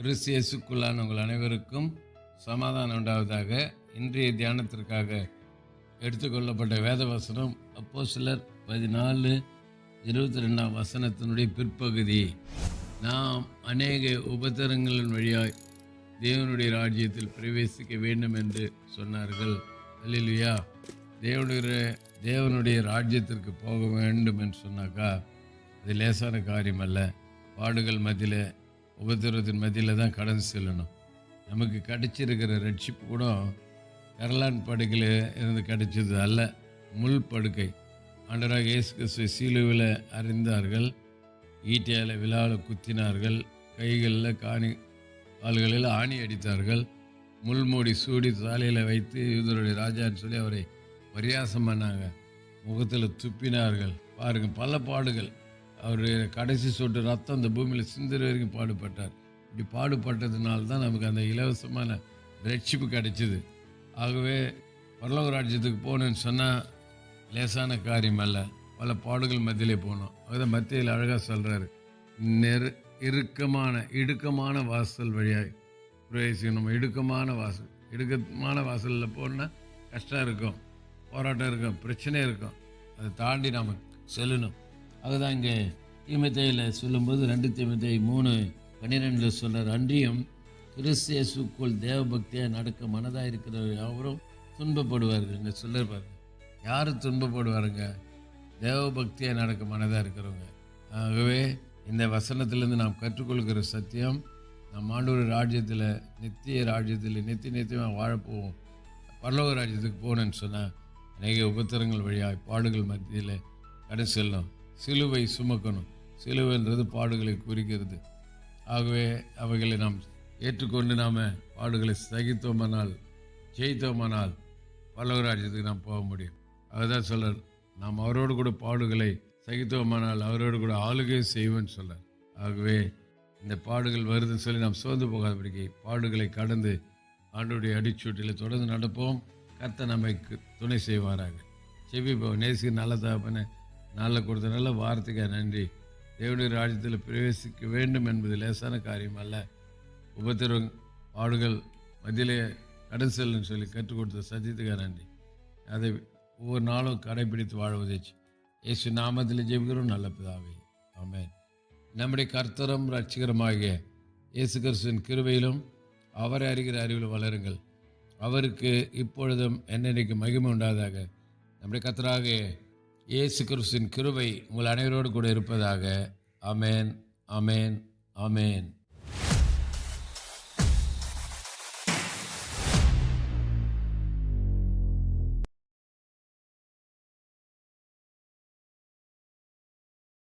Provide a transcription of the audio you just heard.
கிறிஸ்து இயேசுக்குள்ளான உங்கள் அனைவருக்கும் சமாதானம் உண்டாவதாக. இன்றைய தியானத்திற்காக எடுத்துக்கொள்ளப்பட்ட வேத வசனம் அப்போஸ்தலர் 14:22 வசனத்தினுடைய பிற்பகுதி. நாம் அநேக உபத்திரங்களின் வழியாய் தேவனுடைய ராஜ்யத்தில் பிரவேசிக்க வேண்டும் என்று சொன்னார்கள். அல்லேலூயா. தேவனுடைய ராஜ்யத்திற்கு போக வேண்டும் என்று சொன்னாக்கா அது லேசான காரியம் அல்ல. பாடுகள் மத்தியில், உபத்திரத்தின் மத்தியில் தான் கடந்து செல்லணும். நமக்கு கிடைச்சிருக்கிற ரட்சிப்பு கூட கரலான் படுக்கையில் இருந்து கிடைச்சது அல்ல, முள் படுக்கை. ஆண்டவராக இயேசு கிறிஸ்துவை சிலுவையில் அறிந்தார்கள், ஈட்டியால் விழாவில் குத்தினார்கள், கைகளில் கால்களில் ஆணி அடித்தார்கள், முள்மூடி சூடி சாலையில் வைத்து யூதருடைய ராஜான்னு சொல்லி அவரை பரியாசம் பண்ணாங்க, முகத்தில் துப்பினார்கள். பாருங்கள், பல பாடுகள். அவர் கடைசி சொட்டு ரத்தம் அந்த பூமியில் சிந்துற வரைக்கும் பாடுபட்டார். இப்படி பாடுபட்டதுனால தான் நமக்கு அந்த இலவசமான ரட்சிப்பு கிடைச்சிது. ஆகவே பரலோக ராஜ்யத்துக்கு போகணுன்னு சொன்னால் லேசான காரியம் அல்ல, பல பாடுகள் மத்தியிலே போகணும். அதுதான் மத்தியில் அழகாக சொல்கிறாரு, இடுக்கமான வாசல் வழியாக பிரவேசிக்கணும். இடுக்கமான வாசலில் போனால் கஷ்டம் இருக்கும், போராட்டம் இருக்கும், பிரச்சனை இருக்கும். அதை தாண்டி நாம் செல்லணும். அதுதான் இங்கே தீமோத்தேயுவில் சொல்லும்போது 2 தீமோத்தேயு 3:12 சொல்கிறார், அன்றியும் கிறிஸ்து இயேசுக்குள் தேவபக்தியாக நடக்க மனதாக இருக்கிற யாவரும் துன்பப்படுவார்கள். இங்கே சொல்லிருப்பாரு, யார் துன்பப்படுவாருங்க? தேவபக்தியாக நடக்க மனதாக இருக்கிறவங்க. ஆகவே இந்த வசனத்திலேருந்து நாம் கற்றுக்கொள்கிற சத்தியம், நம் ஆண்டவர் ராஜ்யத்தில், நித்திய ராஜ்யத்தில் நித்தியமாக வாழப்போவோம். பரலோக ராஜ்யத்துக்கு போகணுன்னு சொன்னால் அநேக உபத்திரங்கள் வழியாக பாடுகள் மத்தியில் கடந்து செல்லணும். சிலுவை சுமக்கணும். சிலுவைன்றது பாடுகளை குறிக்கிறது. ஆகவே அவைகளை நாம் ஏற்றுக்கொண்டு நாம் பாடுகளை ஜெயித்தோமானால் பரலோக ராஜ்யத்துக்கு நாம் போக முடியும். அதுதான் சொல்கிறார், நாம் அவரோடு கூட பாடுகளை சகித்தோமானால் அவரோடு கூட ஆளுகை செய்வோன்னு சொல்கிறார். ஆகவே இந்த பாடுகள் வருதுன்னு சொல்லி நாம் சோர்ந்து போகாதபடிக்கு பாடுகளை கடந்து ஆண்டவருடைய அடிச்சூட்டில் தொடர்ந்து நடப்போம். கர்த்தர் நமக்கு துணை செய்வாராக. செபிப்போம். நேசிக்க நல்ல தகப்பனே, நாளில் கொடுத்த நல்ல வார்த்தைக்கு நன்றி. தேவனுடைய ராஜ்யத்தில் பிரவேசிக்க வேண்டும் என்பது லேசான காரியம் அல்ல. உபத்திரம் பாடுகள் மத்தியிலே கடந்து செல்லுன்னு சொல்லி கற்றுக் கொடுத்த சத்தியத்துக்காக நன்றி. அதை ஒவ்வொரு நாளும் கடைபிடித்து வாழ்வதேச்சு இயேசு நாமத்தில் ஜெபிக்கிறோம் நல்ல பிதாவே, ஆமென். நம்முடைய கர்த்தரும் ரட்சிகரமாகிய இயேசு கிறிஸ்துவின் கிருபையிலும் அவரை அறிகிற அறிவிலும் வளருங்கள். அவருக்கு இப்பொழுதும் என்னென்னைக்கு மகிமை உண்டாதாக. நம்முடைய கர்த்தராக இயேசு கிறிஸ்துவின் கிருபை உங்கள் அனைவரோடு கூட இருப்பதாக. ஆமென், ஆமென், ஆமென்.